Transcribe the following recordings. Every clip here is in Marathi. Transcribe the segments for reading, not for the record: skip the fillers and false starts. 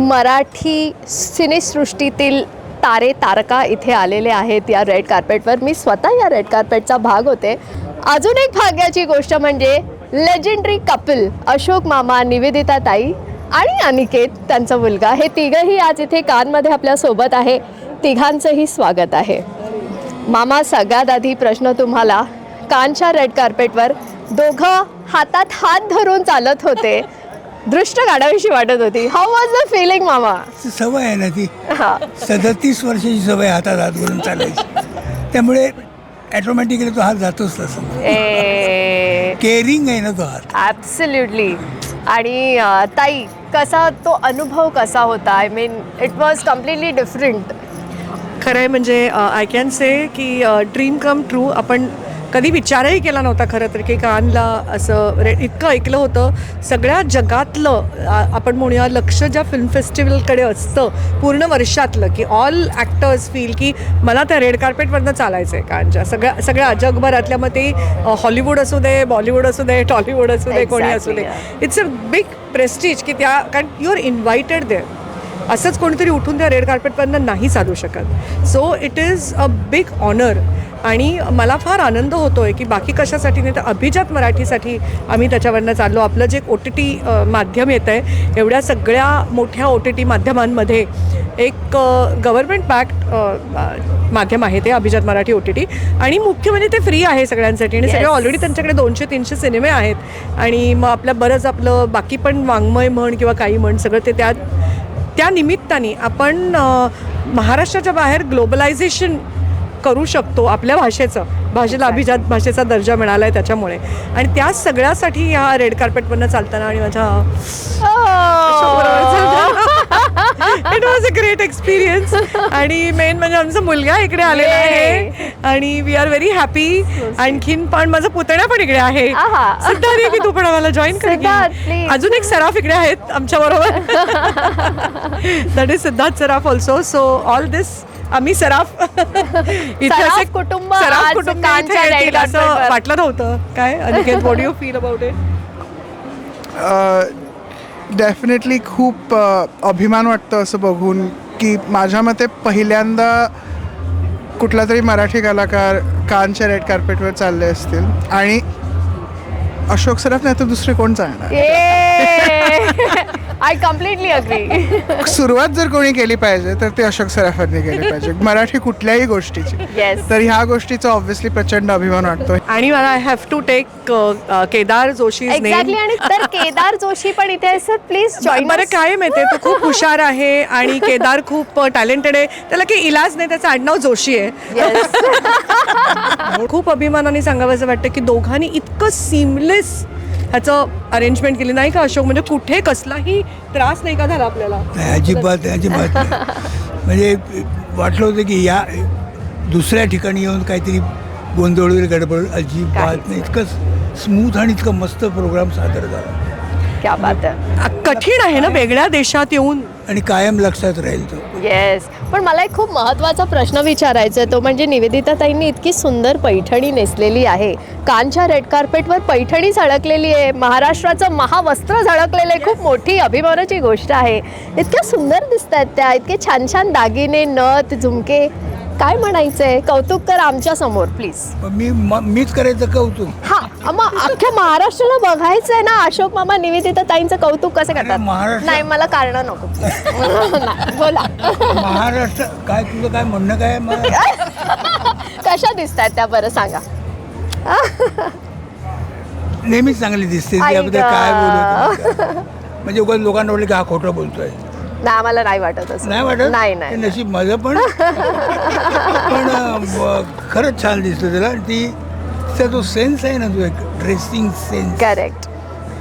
मराठी सिनेसृष्टीतील तारे तारका इथे आलेले आहेत या रेड कार्पेटवर. मी स्वतः या रेड कार्पेटचा भाग होते. अजून एक भाग्याची गोष्ट म्हणजे लेजेंडरी कपल अशोक मामा, निवेदिता ताई आणि अनिकेत त्यांचा मुलगा, हे तिघंही आज इथे कानमध्ये आपल्यासोबत आहे. तिघांचंही स्वागत आहे. मामा, सगळ्यात आधी प्रश्न तुम्हाला. कानच्या रेड कार्पेटवर दोघं हातात हात धरून चालत होते, दृष्ट काढावीशी वाटत होती. हाऊ वॉज द फिलिंग मामा? सवय आहे ना ती, 37 वर्षाची सवय हातात हात घालून चालायची, त्यामुळे ॲटोमॅटिकली तो हात जातोच तसं. केअरिंग आहे ना तो हात. ॲब्सल्युटली. आणि ताई, कसा तो अनुभव कसा होता? I mean it was completely different. खरं आहे म्हणजे आय कॅन से की ड्रीम कम ट्रू. आपण कधी विचारही केला नव्हता खरं तर की कानला असं इतकं ऐकलं होतं. सगळ्या जगातलं आपण म्हणूया लक्ष ज्या फिल्म फेस्टिवलकडे असतं पूर्ण वर्षातलं, की ऑल ॲक्टर्स फील की मला त्या रेड कार्पेटवरनं चालायचं आहे कानच्या. सगळ्या जगभरातल्या, मग ते हॉलिवूड असू दे, बॉलिवूड असू दे, टॉलिवूड असू दे, कोणी असू दे, इट्स अ बिग प्रेस्टिज की त्या, कारण यू आर इन्व्हायटेड देअर. असंच कोणीतरी उठून त्या रेड कार्पेटवरनं नाही चालू शकत. So it is a big honour. आणि मला फार आनंद होतो आहे की बाकी कशासाठी नाही तर अभिजात मराठीसाठी आम्ही त्याच्यावरनं चाललो. आपलं जे OTT माध्यम येतं आहे, एवढ्या सगळ्या मोठ्या OTT माध्यमांमध्ये एक गव्हर्नमेंट बॅक्ड माध्यम आहे ते अभिजात मराठी OTT. आणि मुख्य म्हणजे ते फ्री आहे सगळ्यांसाठी. आणि सगळे ऑलरेडी त्यांच्याकडे 200-300 सिनेमे आहेत. आणि मग आपलं आपलं बाकी पण वाङ्मय म्हण किंवा काही म्हण सगळं ते त्या निमित्ताने आपण महाराष्ट्राच्या बाहेर ग्लोबलायझेशन करू शकतो आपल्या भाषेला अभिजात भाषेचा दर्जा मिळाला आहे त्याच्यामुळे. आणि त्या सगळ्यासाठी ह्या रेड कार्पेटवरनं चालताना आणि माझ्या it was a great experience. आणि मेन म्हणजे आमचा मुलगा इकडे आलेला आहे आणि वी आर व्हेरी हॅपी. आणखीन पण माझा पुतण्या पण इकडे आहे. सिद्धार्थ, की तू पण आम्हाला जॉईन कर. अजून एक सराफ इकडे आहेत आमच्या बरोबर. That is Siddharth Saraf also. So all this आम्ही सराफ कुटुंब असं वाटलं नव्हतं. काय Aniket, what do you feel about it? Definitely खूप अभिमान वाटतं असं बघून की माझ्या मते पहिल्यांदा कुठला तरी मराठी कलाकार कानच्या रेड कार्पेटवर चालले असतील आणि अशोक सराफ नाही तर दुसरे कोण चालणार. I completely agree. सुरुवात जर कोणी केली पाहिजे तर ते अशोक सराफांनी केली पाहिजे मराठी कुठल्याही गोष्टीची. तर ह्या गोष्टीचा ऑब्व्हियसली प्रचंड अभिमान वाटतो. आणि मला I have to take Kedar Joshi. Exactly. आणि तर केदार जोशी पण इथे आहे. Sir please join. बरं, काय माहिती आहे, तो खूप हुशार आहे आणि केदार खूप टॅलेंटेड आहे. त्याला काही इलाज नाही, त्याचं आडनाव जोशी आहे. खूप अभिमानाने सांगावंसं वाटतं की दोघांनी इतकं सिमलेस ह्याचं अरेंजमेंट केली नाही का अशोक. म्हणजे कुठे कसलाही त्रास नाही का झाला आपल्याला? अजिबात नाही. म्हणजे वाटलं होतं की या दुसऱ्या ठिकाणी येऊन काहीतरी गोंधळ वगैरे गडबड, अजिबात नाही. इतकं स्मूथ आणि इतकं मस्त प्रोग्राम सादर झाला. क्या बात आहे. कठीण आहे ना वेगळ्या देशात येऊन, आणि कायम लक्षात राहील तो. येस. पण मला एक खूप महत्त्वाचा प्रश्न विचारायचा आहे, तो म्हणजे निवेदिता ताईंनी इतकी सुंदर पैठणी नेसलेली आहे. कानच्या रेड कार्पेटवर पैठणी झळकलेली आहे, महाराष्ट्राचं महावस्त्र झळकलेलं आहे. खूप मोठी अभिमानाची गोष्ट आहे. इतक्या सुंदर दिसत आहेत त्या, इतके छान छान दागिने, नथ, झुमके. काय म्हणायचंय? कौतुक कर आमच्या समोर प्लीज. मीच करायचं कौतुक? हा, मग अख्ख्या महाराष्ट्राला बघायचं आहे ना अशोक मामा निवेदिता ताईंचं कौतुक कसं करतात. नाही, मला कारण नको. बोला. महाराष्ट्र काय, तुझं काय म्हणणं काय? कशा दिसत आहेत त्या, बरं सांगा. नेहमीच चांगली दिसते. त्याबद्दल काय बोलू म्हणजे उगाच लोकांना वाटलं की हा खोटं बोलतोय. नाही, आम्हाला नाही वाटत असं. नाही वाटत? नाही. नशीब माझं पण. खरंच छान दिसतो त्याला. तिचा जो सेन्स आहे ना, तो एक dressing sense. Correct.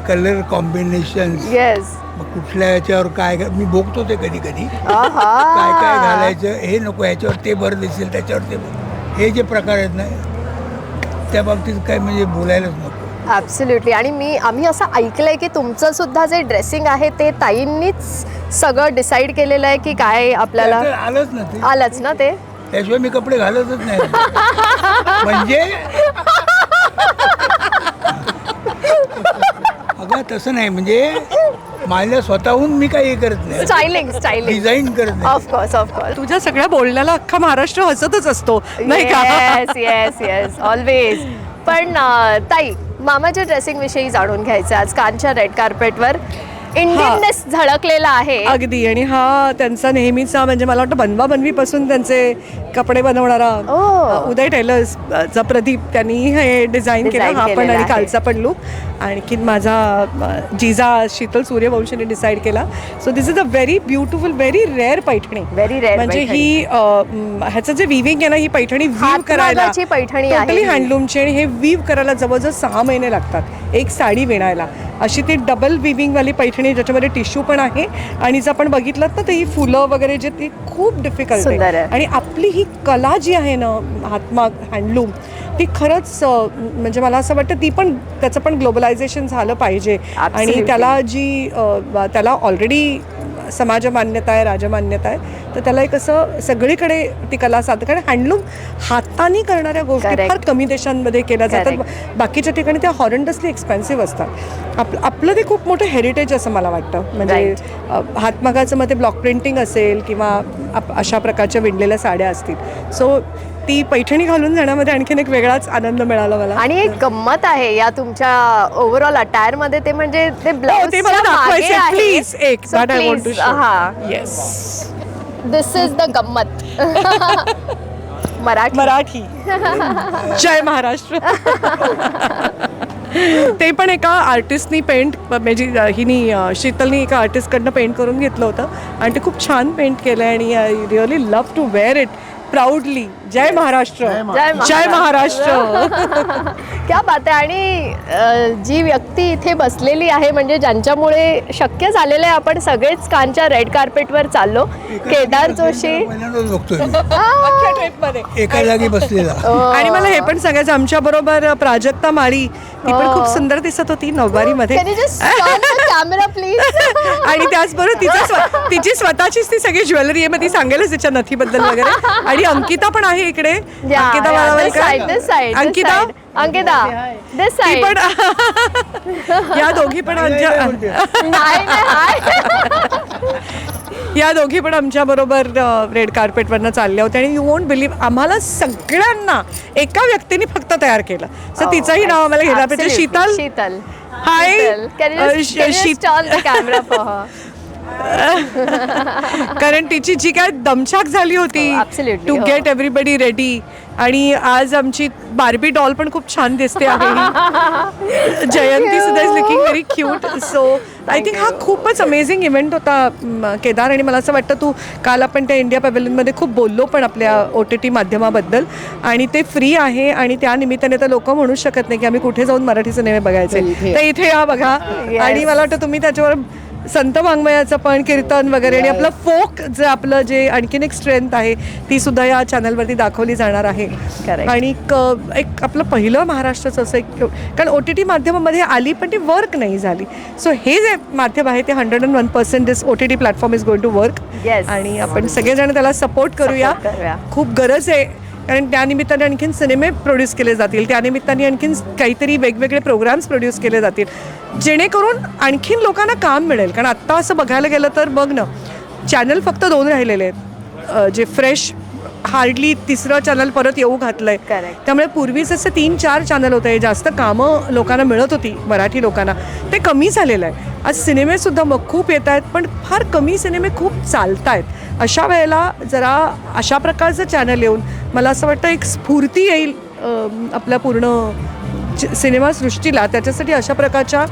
Colour combination. Yes. कुठल्या याच्यावर काय, मी बघतो ते कधी कधी काय काय घालायचं, हे नको ह्याच्यावर ते बरं दिसेल, त्याच्यावर ते बरं, हे जे प्रकार आहेत ना त्या बाबतीत काय म्हणजे बोलायलाच नको. ॲब्सोल्युटली. आणि आम्ही असं ऐकलंय की तुमचं सुद्धा जे ड्रेसिंग आहे ते ताईंनीच सगळं डिसाईड केलेलं आहे की काय आपल्याला. आलंच ना ते. त्याशिवाय मी कपडे घालतच नाही. म्हणजे अगं तसं नाही, म्हणजे माझ्या स्वतःहून मी काही हे करत नाही, स्टायलिंग डिझाईन करत नाही. ऑफकोर्स तुझ्या सगळ्या बोलण्याला अख्खा महाराष्ट्र हसतच असतो नाही का? Yes always. पण ताई, मामाच्या ड्रेसिंग विषयी जाणून घ्यायचं आज कानच्या रेड कार्पेटवर इंडियननेस झळकलेला आहे. अगदी. आणि हा त्यांचा नेहमीचा म्हणजे मला वाटतं बनवाबनवीपासून त्यांचे कपडे बनवणारा उदय टेलर्सचा प्रदीप त्यांनी हे डिझाईन केलं. हा पण केलेलं आणि आहे. कालचा पण लुक आणखीन माझा जिजा शीतल सूर्यवंशीने डिसाईड केला. So this is a very beautiful very rare Paithani. Very rare म्हणजे पैठणी. ही ह्याचं जे विविंग आहे ना, ही पैठणी वीव करायला हातमागाची पैठणी आहे टोटली ही. हँडलूमची. आणि हे वीव करायला जवळजवळ 6 महिने लागतात एक साडी विणायला. अशी ती डबल विविंगवाली पैठणी ज्याच्यामध्ये टिश्यू पण आहे आणि जर आपण बघितलं ना तर ही फुलं वगैरे जे ती खूप डिफिकल्ट सुंदर आहे. आणि आपली ही कला जी आहे ना हातमाग हँडलूम ती खरंच म्हणजे मला असं वाटतं ती पण त्याचं पण ग्लोबलायझेशन झालं पाहिजे. आणि Absolutely. त्याला जी त्याला ऑलरेडी समाज मान्यता आहे, राजमान्यता आहे, तर त्याला एक असं सगळीकडे ती कला साधं. कारण हँडलूम हाताने करणाऱ्या गोष्टी Correct. फार कमी देशांमध्ये केल्या जातात. Correct. बाकीच्या ठिकाणी त्या हॉरंडसली एक्सपेन्सिव्ह असतात. आपलं ते खूप मोठं हेरिटेज असं मला वाटतं. म्हणजे हातमागाचं मग ते ब्लॉक प्रिंटिंग असेल किंवा अशा प्रकारच्या विणलेल्या साड्या असतील. सो ती पैठणी घालून जाण्यामध्ये आणखीन एक वेगळाच आनंद मिळाला मला. आणि एक गंमत आहे या तुमच्या ओव्हरऑल अटायर मध्ये, ते म्हणजे ते ब्लाउज ते मला दाखवायचं प्लीज. एक that I want to show. Yes, this is the गंमत. मराठी. जय महाराष्ट्र. ते पण एका आर्टिस्टनी पेंट म्हणजे हिनी शीतलनी एका आर्टिस्टकडनं पेंट करून घेतलं होतं आणि ते खूप छान पेंट केलं आहे. आणि I really love to wear it proudly. जय महाराष्ट्र. जय महाराष्ट्र. क्या बात आहे. आणि जी व्यक्ती इथे बसलेली आहे म्हणजे ज्यांच्यामुळे शक्य झालेलं आहे आपण सगळेच कानच्या रेड कार्पेटवर चाललो, केदार जोशी. पहिल्यांदाच बघतोय मी. अख्ख्या ट्रिपमध्ये. एका जागी बसलेला. आणि मला हे पण सांगायचं, आमच्या बरोबर प्राजक्ता माळी ती पण खूप सुंदर दिसत होती नऊवारीमध्ये. Camera please. आणि त्याचबरोबर तिची स्वतःचीच ती सगळी ज्वेलरी आहे, मग ती सांगेलच तिच्या नथीबद्दल वगैरे. आणि अंकिता पण आहे इकडे. अंकिता अंकिता दिस ती साइड. पण या दोघी पण या दोघी पण आमच्या बरोबर रेड कार्पेटवरनं चालल्या होत्या. आणि यू वोंट बिलीव्ह, आम्हाला सगळ्यांना एका व्यक्तीने फक्त तयार केलं. सो तिचंही नाव आम्हाला घ्यायला पाहिजे. शीतल. हाय. कॅमेरा कारण तिची जी काय दमछाक झाली होती absolutely, टू हो. Get everybody ready. आणि आज आमची बार्बी डॉल पण खूप छान दिसते आहे. जयंती सुद्धा is looking very cute. So I think हा खूपच अमेझिंग इव्हेंट होता केदार. आणि मला असं वाटतं तू काल आपण त्या इंडिया पॅव्हेलियनमध्ये खूप बोललो पण आपल्या OTT माध्यमाबद्दल. आणि ते फ्री आहे आणि त्या निमित्ताने तर लोक म्हणूच शकत नाही की आम्ही कुठे जाऊन मराठी सिनेमे बघायचे. तर इथे या बघा. आणि मला वाटतं तुम्ही त्याच्यावर संत वाङ्मयाचं पण कीर्तन वगैरे आणि आपलं फोक जे आपलं जे आणखीन एक स्ट्रेंथ आहे ती सुद्धा या चॅनलवरती दाखवली जाणार आहे. आणि एक आपलं पहिलं महाराष्ट्राचं असं एक, कारण OTT माध्यमामध्ये आली पण ती वर्क नाही झाली. सो हे जे माध्यम आहे ते 101% this OTT platform is going to work. आणि आपण सगळेजण त्याला सपोर्ट करूया. खूप गरज आहे. कारण त्यानिमित्ताने आणखीन सिनेमे प्रोड्यूस केले जातील, त्यानिमित्ताने आणखीन काहीतरी वेगवेगळे प्रोग्राम्स प्रोड्यूस केले जातील जेणेकरून आणखीन लोकांना काम मिळेल. कारण आत्ता असं बघायला गेलं तर बघ ना, चॅनल फक्त 2 राहिलेले आहेत. जे फ्रेश हार्डली 3रं चॅनल परत येऊ घातलं आहे. त्यामुळे पूर्वी जसं 3-4 चॅनल होते, जास्त कामं लोकांना मिळत होती मराठी लोकांना, ते कमी झालेलं आहे. आज सिनेमेसुद्धा मग खूप येत आहेत पण फार कमी सिनेमे खूप चालत आहेत. अशा वेळेला जरा अशा प्रकारचं चॅनल येऊन मला असं वाटतं एक स्फूर्ती येईल आपल्या पूर्ण सिनेमासृष्टीला. त्याच्यासाठी अशा प्रकारच्या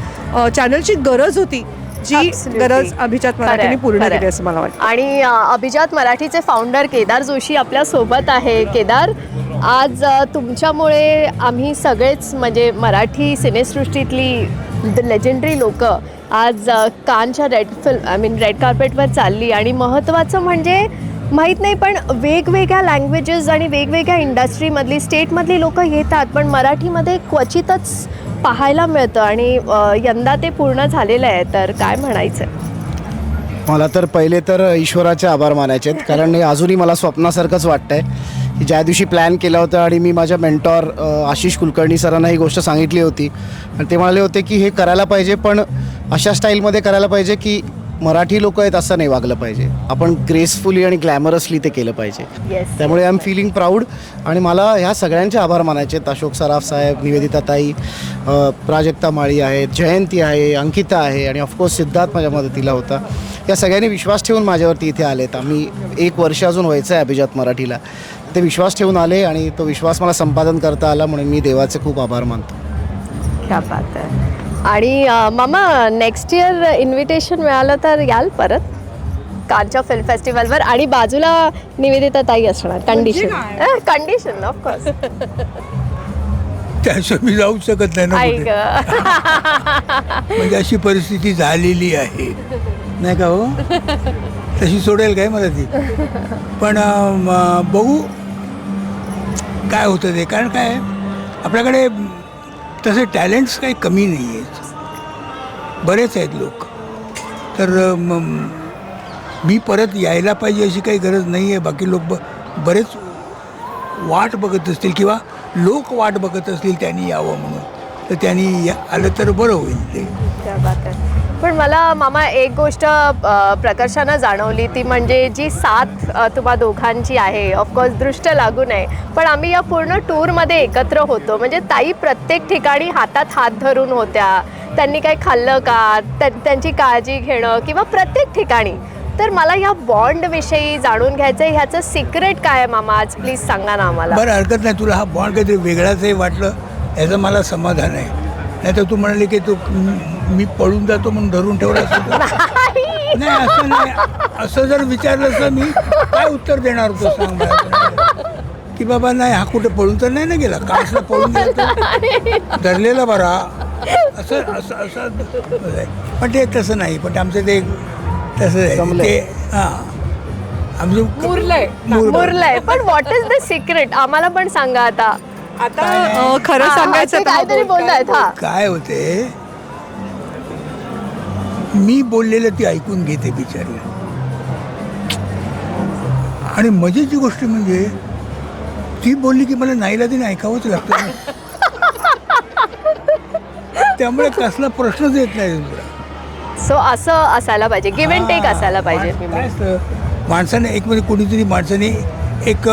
चॅनलची गरज होती, जी गरज अभिजात मराठीने पूर्ण केली असं मला वाटतं. आणि अभिजात मराठीचे फाउंडर केदार जोशी आपल्या सोबत आहे. केदार, आज तुमच्यामुळे आम्ही सगळेच म्हणजे मराठी सिनेसृष्टीतली लेजेंडरी लोक आज कानच्या रेड कार्पेटवर चालली. आणि महत्त्वाचं म्हणजे माहीत नाही पण वेगवेगळ्या लँग्वेजेस आणि वेगवेगळ्या इंडस्ट्रीमधली स्टेटमधली लोक येतात, पण मराठीमध्ये क्वचितच पाहायला मिळतं. आणि यंदा ते पूर्ण झालेलं आहे. तर काय म्हणायचं? मला तर पहिले तर ईश्वराचे आभार मानायचे आहेत, कारण हे अजूनही मला स्वप्नासारखंच वाटतं आहे की ज्या दिवशी प्लॅन केला होता आणि मी माझ्या मेंटॉर आशिष कुलकर्णी सरांना ही गोष्ट सांगितली होती आणि ते म्हणाले होते की हे करायला पाहिजे, पण अशा स्टाईलमध्ये करायला पाहिजे की मराठी लोक आहेत असं नाही वागलं पाहिजे, आपण ग्रेसफुली आणि ग्लॅमरसली ते केलं पाहिजे. येस. त्यामुळे आय एम फीलिंग प्राऊड आणि मला ह्या सगळ्यांचे आभार मानायचे आहेत. अशोक सराफ साहेब, निवेदिता ताई, प्राजक्ता माळी आहेत, जयंती आहे, अंकिता आहे आणि ऑफकोर्स सिद्धार्थ माझ्या मदतीला होता. या सगळ्यांनी विश्वास ठेवून माझ्यावरती इथे आलेत. आम्ही 1 वर्ष अजून व्हायचं आहे अभिजात मराठीला. ते विश्वास ठेवून आले आणि तो विश्वास मला संपादन करता आला, म्हणून मी देवाचे खूप आभार मानतो. क्या बात आहे. आणि मामा नेक्स्ट इयर इन्व्हिटेशन मिळालं तर याल परत कानच्या फिल्म फेस्टिवलवर? आणि बाजूला निवेदिता ताई असणार. Condition of course. त्याशिवाय मी जाऊ शकत नाही ना ऐक कुठे. म्हणजे अशी परिस्थिती झालेली आहे नाही का हो. तशी सोडेल काय मला ती. पण बघू काय होतं ते. कारण काय आपल्याकडे तसे टॅलेंट्स काही कमी नाही आहेत, बरेच आहेत लोक. तर मी परत यायला पाहिजे अशी काही गरज नाही आहे. बाकी लोक बरेच वाट बघत असतील किंवा लोक वाट बघत असतील त्यांनी यावं म्हणून, तर त्यांनी आलं तर बरं होईल ते. क्या बात आहे. पण मला मामा एक गोष्ट प्रकर्षानं जाणवली, ती म्हणजे जी साथ तुम्हा दोघांची आहे. ऑफकोर्स दृष्ट लागू नये, पण आम्ही या पूर्ण टूरमध्ये एकत्र होतो. म्हणजे ताई प्रत्येक ठिकाणी हातात हात धरून होत्या. त्यांनी काही खाल्लं का, त्यांची काळजी घेणं किंवा प्रत्येक ठिकाणी. तर मला या बॉन्डविषयी जाणून घ्यायचं आहे. ह्याचं सिक्रेट काय आहे मामा? आज प्लीज सांगा ना आम्हाला. बरं, हरकत नाही. तुला हा बॉन्ड काहीतरी वेगळाचही वाटलं याचं मला समाधान आहे. नाही तर तू म्हणाली की तू मी पळून जातो म्हणून धरून ठेवला असेल. नाही असं नाही. असं जर विचारलं तर मी काय उत्तर देणार होतो सांग मला. की बाबा नाही हा कुठे पळून तर नाही ना गेला, कासला पळून गेला धरलेला बरा असं असं असं आहे. पण ते तसं नाही. पण आमचं ते तसं आहे ते. हां आमचं मुरलंय. पण व्हॉट इज द सिक्रेट आम्हाला पण सांगा आता. आता खरं सांगायचं तर काहीतरी बोलतायत. हा काय होते, मी बोललेलं ती ऐकून घेते बिचारी. आणि मजेची गोष्ट म्हणजे ती बोलली की मला नाईलाजाने ऐकावंच लागतं. त्यामुळे कसला प्रश्नच येत नाही दुसरा. सो असं असायला पाहिजे, गिव्ह अँड टेक असायला पाहिजे. काय असतं माणसाने एक म्हणजे कोणीतरी माणसाने एक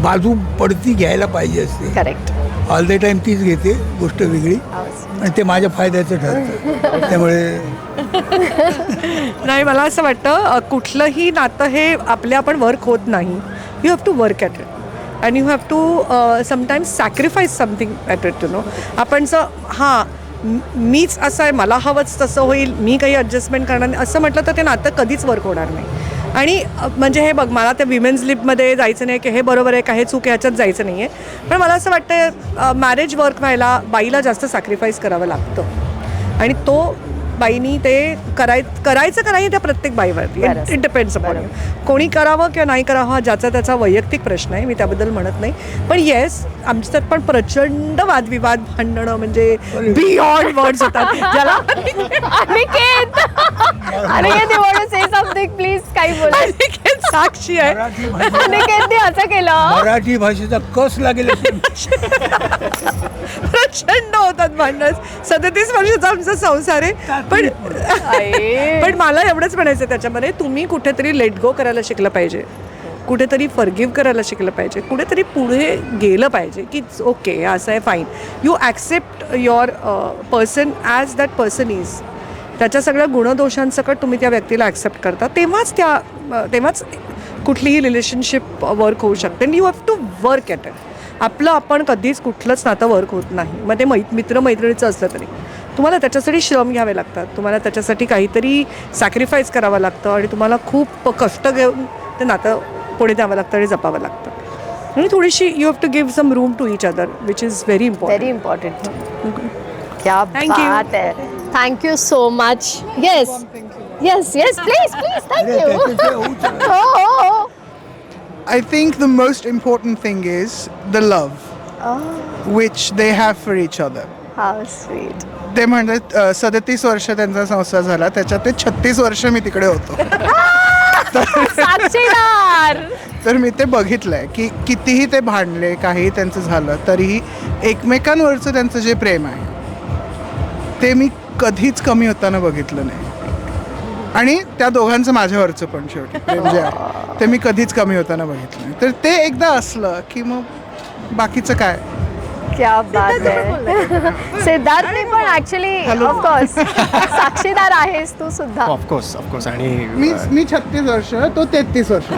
बाजू पडती घ्यायला पाहिजे असते. करेक्ट. ऑल द टाईम तीच घेते, गोष्ट वेगळी, आणि ते माझ्या फायद्याचं ठरतं. त्यामुळे नाही, मला असं वाटतं कुठलंही नातं हे आपल्या आपण वर्क होत नाही. You have to work at it and you have to sometimes sacrifice something at it. आपण हां मीच असं आहे, मला हवंच तसं होईल, मी काही ॲडजस्टमेंट करणार नाही असं म्हटलं तर ते नातं कधीच वर्क होणार नाही. आणि म्हणजे हे बघ, मला त्या विमेन्स लिपमध्ये जायचं नाही की हे बरोबर आहे का हे चूक आहे ह्याच्यात जायचं नाही आहे. पण मला असं वाटतं मॅरेज वर्क व्हायला बाईला जास्त सॅक्रिफाईस करावं लागतं आणि तो बाईनी ते करायचं का नाही त्या प्रत्येक बाईवरती इट डिपेंड्स अपॉन यू. कोणी करावं किंवा नाही करावं हा ज्याचा त्याचा वैयक्तिक प्रश्न आहे, मी त्याबद्दल म्हणत नाही. पण येस, आमच्यात पण प्रचंड वादविवाद, भांडणं म्हणजे बियॉन्ड वर्ड्स होतात ज्याला प्लीज काही बोला. साक्षी आहे. अनिकेतने असं केलं. मराठी भाषेचा कस लागेल. प्रचंड होतात भांडण. 37 वर्षाचा आमचा संसार आहे. पण मला एवढंच म्हणायचं त्याच्यामध्ये, तुम्ही कुठेतरी लेट गो करायला शिकलं पाहिजे, कुठेतरी फॉरगिव्ह करायला शिकलं पाहिजे, कुठेतरी पुढे गेलं पाहिजे की ओके असं आहे, fine. You accept your person as that person is. त्याच्या सगळ्या गुणदोषांसकट तुम्ही त्या व्यक्तीला ॲक्सेप्ट करता, तेव्हाच कुठलीही रिलेशनशिप वर्क होऊ शकते. And you have to work at it. आपलं आपण कधीच कुठलंच नातं वर्क होत नाही. मग ते मित्रमैत्रिणीचं असलं तरी तुम्हाला त्याच्यासाठी श्रम घ्यावे लागतात, तुम्हाला त्याच्यासाठी काहीतरी सॅक्रिफाईस करावं लागतं आणि तुम्हाला खूप कष्ट घेऊन ते नातं पुढे द्यावं लागतं आणि जपावं लागतं. आणि थोडीशी you have to give some room to each other, which is very important. क्या Thank you. बात है. Thank you so much. Yes please thank you. हो. I think the most important thing is the love which they have for each other. How sweet. ते म्हणतात 37 वर्ष त्यांचा संसार झाला, त्याच्यात ते 36 वर्ष मी तिकडे होतो. साक्षीदार. तर मी ते बघितलं आहे की कितीही ते भांडले काही त्यांचं झालं तरीही एकमेकांवरचं त्यांचं जे प्रेम आहे ते मी कधीच कमी होताना बघितलं नाही. आणि त्या दोघांचं माझ्यावरचं पण शेवटी प्रेम जे आहे ते मी कधीच कमी होताना बघितलं नाही. तर ते एकदा असलं की मग बाकीचं काय. क्या बात आहे. सिद्धार्थने पण ऍक्च्युली ऑफकोर्स साक्षीदार आहेस तू सुद्धा. ऑफकोर्स आणि मी 36 वर्ष तो 33 वर्ष.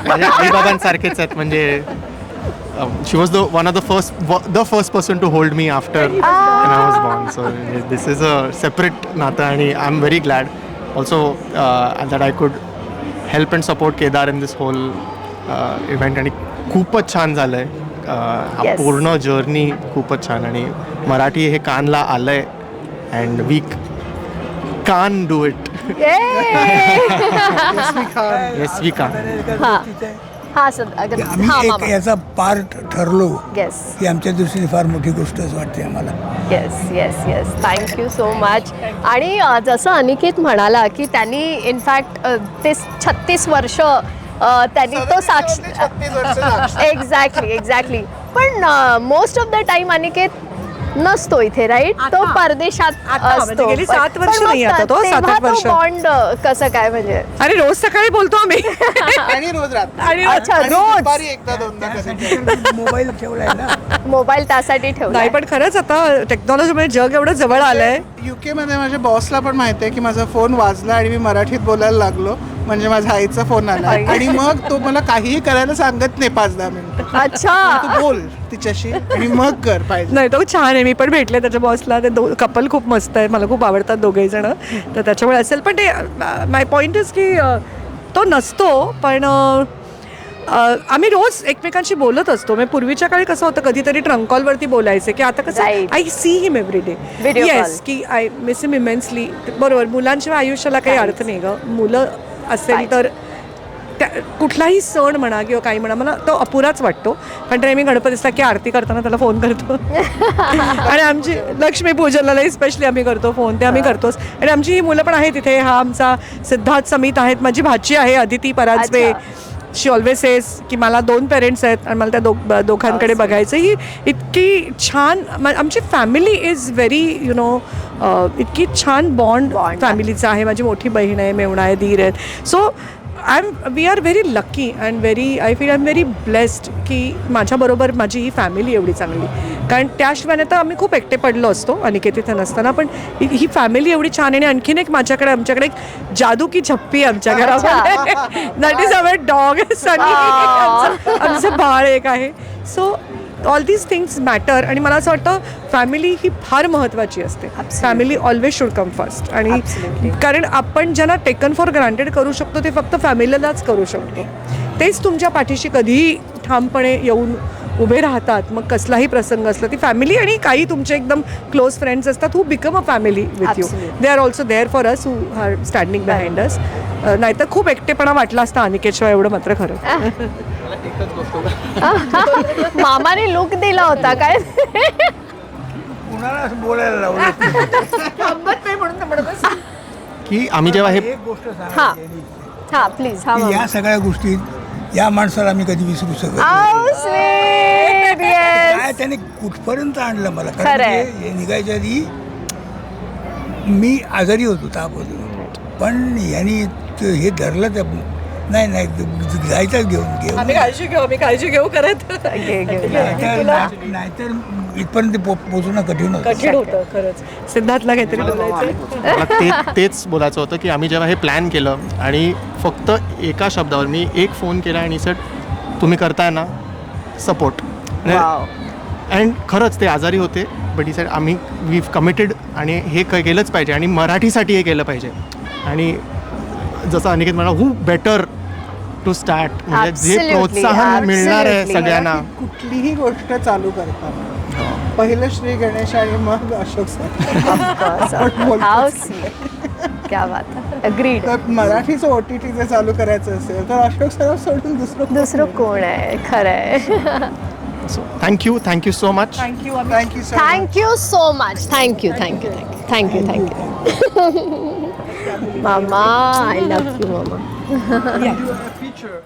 माझ्या आईबाबांसारखेच आहेत म्हणजे she was one of the first person to hold me after I was born. So this is a separate नातं आणि I am very glad also that I could help and support Kedar in this whole event. आणि खूपच छान झालं आहे हा Yes. पूर्ण जर्नी खूपच छान. आणि मराठी हे कानला आलं आहे अँड वी कान डू इट. येस वी कान. हा सर अगर आम्ही हा एक मामा. याचा पार्ट ठरलो येस ही आमच्या दृष्टीने फार मोठी गोष्टच वाटते आम्हाला. Yes yes yes thank you so much. आणि जसं अनिकेत म्हणाला की त्यांनी इनफॅक्ट ते 36 वर्ष त्यांनी तो साक्ष एक्झॅक्टली पण most of the time Aniket नसतो इथे राईट. तो आता. परदेशात आता, म्हणजे असतो. गेली 7 वर्ष पण मग नाही आता तो, तेव्हा 7-8 वर्ष. बॉन्ड कसं काय म्हणजे. अरे रोज सकाळी बोलतो आम्ही. आणि रोज रात्री आणि अच्छा आणि रोज दुपारी एकदा दोनदा कधी. मोबाईल ठेवलाय ना. मोबाईल त्यासाठी ठेवला. नाही पण खरंच आता टेक्नॉलॉजीमुळे जग एवढं जवळ आलंय. UK मध्ये माझ्या बॉसला पण माहिती आहे की माझा फोन वाजला आणि मी मराठीत बोलायला लागलो म्हणजे माझ्या आईचा फोन आला आणि मग तो मला काहीही करायला सांगत नाही 5-10 मिनिटं. अच्छा तू बोल तिच्याशी आणि मग कर पाहिजे. नाही तो छान आहे. मी पण भेटले त्याच्या बॉसला. ते कपल खूप मस्त आहे. मला खूप आवडतात दोघेही जण. तर त्याच्यामुळे असेल पण ते माय पॉईंट इज की तो नसतो पण आम्ही रोज एकमेकांशी बोलत असतो. म्हणजे पूर्वीच्या काळी कसं होतं कधीतरी ट्रंक कॉलवरती बोलायचे की आता कसं Right. I see him every day. Video yes call. की आय मिस हिम इमेन्सली. बरोबर मुलांशिवाय आयुष्याला काही अर्थ नाही गं. मुलं असेल तर कुठलाही सण म्हणा किंवा काही म्हणा मला तो अपुराच वाटतो. पण तरी मी गणपतीचा की आरती करताना त्याला फोन करतो. आणि आमची लक्ष्मीपूजनालाही स्पेशली आम्ही करतो फोन. ते आम्ही करतोच. आणि आमची ही मुलं पण आहेत इथे. हा आमचा सिद्धार्थ समित आहेत. माझी भाची आहे अदिती परांजपे. शी ऑलवेज सेज की मला 2 पेरेंट्स आहेत आणि मला त्या दोघांकडे बघायचं. ही इतकी छान आमची family is very you know इतकी छान बॉन्ड फॅमिलीचा आहे. माझी मोठी बहीण आहे, मेवणा आहे, धीर आहेत. So we are very lucky and I feel I am very blessed की माझ्याबरोबर माझी ही फॅमिली एवढी चांगली. कारण त्याशिवाय तर आम्ही खूप एकटे पडलो असतो अनिकेत इथे नसताना. पण ही फॅमिली एवढी छान. आणि आणखीन एक आमच्याकडे एक जादू की झप्पी आमच्या घरामध्ये. दॅट इज अवर डॉग सनी. आमचं बाळ एक आहे. So all these things matter. आणि मला असं वाटतं फॅमिली ही फार महत्त्वाची असते. Family always should come first. आणि कारण आपण ज्यांना टेकन फॉर ग्रांटेड करू शकतो ते फक्त फॅमिलीलाच करू शकतो. तेच तुमच्या पाठीशी कधीही ठामपणे येऊन उभे राहतात. मग कसलाही प्रसंग असला ती फॅमिली. आणि काही तुमचे एकदम क्लोज फ्रेंड्स असतात who become a family with you. They are also there for us who are standing behind us. नाहीतर खूप एकटेपणा वाटला असता अनिकेतशिवाय. एवढं मात्र खरं. मामाने लुक दिला होता काय. कुणाला असं बोलायला लावलं की आम्ही जेव्हा हे एक गोष्ट हा सांगायची हा प्लीज हा की मामा. या सगळ्या गोष्टीत या माणसाला आम्ही कधी विसरू शकत How नाही. sweet, yes. काय त्याने कुठपर्यंत आणलं मला. खरंय. कारण हे निघायच्या आधी मी आजारी होतो, ताप होतो. पण यांनी हे धरलं त्या नाही जायचं घेऊन आम्ही काळजी घेऊ करत. नाहीतर इथपर्यंत पोचणं कठीण होतं. खरंच. सिद्धार्थला काहीतरी बोलायचं. मला तेच बोलायचं होतं की आम्ही जेव्हा हे प्लॅन केलं आणि फक्त एका शब्दावर मी एक फोन केला आणि सर तुम्ही करताय ना सपोर्ट. अँड खरंच ते आजारी होते. बट ही साईड आम्ही वी कमिटेड आणि हे केलंच पाहिजे आणि मराठीसाठी हे केलं पाहिजे. आणि जसं अनिकेत म्हणा हू बेटर टू स्टार्ट. म्हणजे जे प्रोत्साहन मिळणार आहे सगळ्यांना. कुठलीही गोष्ट चालू करताना पहिलं श्री गणेश आणि मग अशोक सर. How sweet. क्या बात है. Agreed. तर मराठीचं OTT जर चालू करायचं असेल तर अशोक सर सोडून दुसरं कोण आहे. खरं आहे. So thank you so much. Thank you thank you so much. Thank you. मामा आय लव्ह यू मामा do a feature